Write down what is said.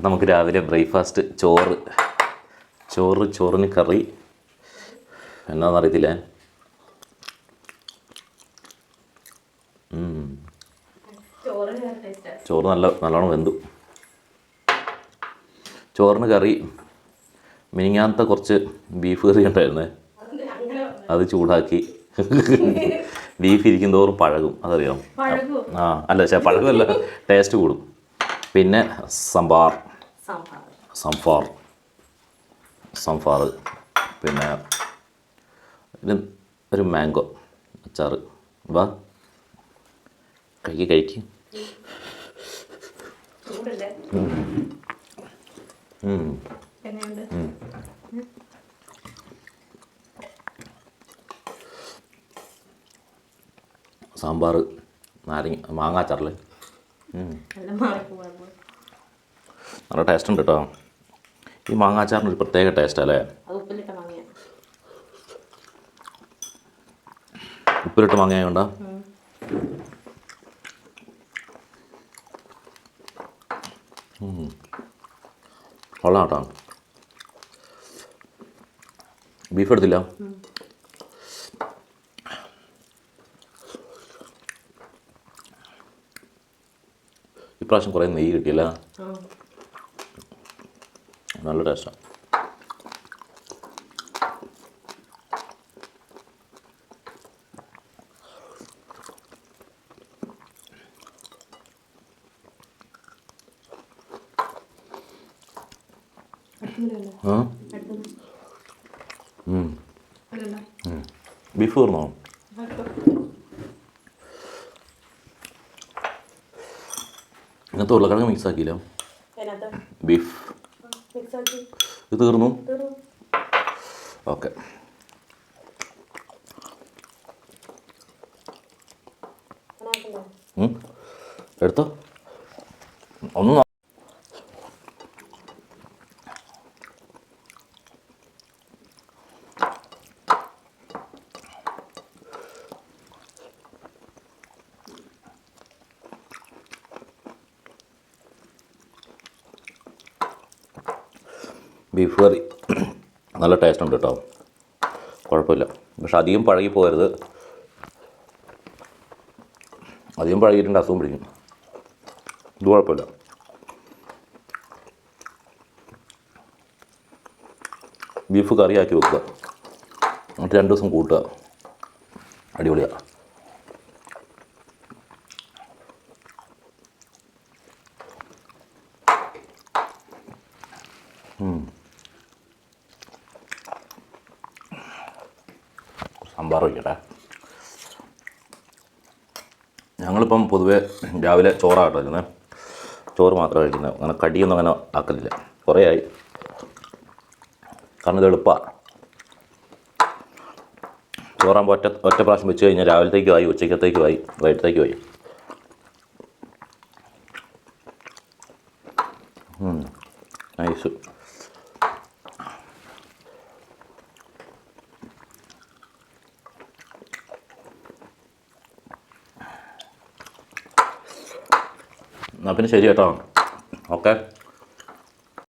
നമുക്ക് രാവിലെ ബ്രേക്ക്ഫാസ്റ്റ് ചോറിന് കറി എന്നാന്നറിയത്തില്ല. ചോറ് നല്ലോണം വെന്തു. ചോറിന് കറി മിനിങ്ങാന്നത്തെ കുറച്ച് ബീഫ് കറി ഉണ്ടായിരുന്നേ, അത് ചൂടാക്കി. ബീഫ് ഇരിക്കും തോറും പഴകും, അതറിയാം. അല്ല പഴകുമല്ല, ടേസ്റ്റ് കൂടും. പിന്നെ സംഫാർ, പിന്നെ ഒരു മാംഗോ അച്ചാറ്. വാ കഴിക്ക്. സാമ്പാർ മാങ്ങ അച്ചാറല്ലേ, നല്ല ടേസ്റ്റ് ഉണ്ട് കേട്ടോ. ഈ മാങ്ങ അച്ചാറിന് ഒരു പ്രത്യേക ടേസ്റ്റല്ലേ. ഉപ്പിലിട്ട് മാങ്ങയുണ്ടോ? കൊള്ളാം കേട്ടോ. ബീഫ് എടുത്തില്ല? ഇപ്രാവശ്യം കുറേ നെയ്യ് കിട്ടിയല്ല, നല്ല ടേസ്റ്റാണ്. ബീഫ് തീർന്നോ? ഇന്നത്തെ ഉരുളക്കിഴങ്ങ് മിക്സ് ആക്കിയില്ല, ബീഫ് ഇത് തീർന്നു. ഓക്കെ, എടുത്തോ. ഒന്ന് ബീഫ് കറി നല്ല ടേസ്റ്റ് ഉണ്ട് കേട്ടോ, കുഴപ്പമില്ല. പക്ഷെ അധികം പഴകി പോകരുത്, അധികം പഴകിയിട്ടുണ്ട് അസുഖം പിടിക്കും. ഇത് കുഴപ്പമില്ല. ബീഫ് കറിയാക്കി വെക്കുക, എന്നിട്ട് 2 ദിവസം കൂട്ടുക, അടിപൊളിയാണ്. സാമ്പാർ വയ്ക്കട്ടെ. ഞങ്ങളിപ്പം പൊതുവേ രാവിലെ ചോറാണ് കഴിക്കുന്നത്, ചോറ് മാത്രമേ കഴിക്കുന്നത്. അങ്ങനെ കടിയൊന്നും അങ്ങനെ ആക്കലില്ല, കുറേ ആയി. കാരണം ഇത് എളുപ്പമാണ്. ചോറാകുമ്പോൾ ഒറ്റ പ്രാവശ്യം വെച്ച് കഴിഞ്ഞാൽ രാവിലത്തേക്കുമായി, ഉച്ചക്കത്തേക്കുമായി, വൈകിട്ടത്തേക്കുമായി. നൈസ്. എന്നാൽ പിന്നെ ശരി കേട്ടോ, ഓക്കെ.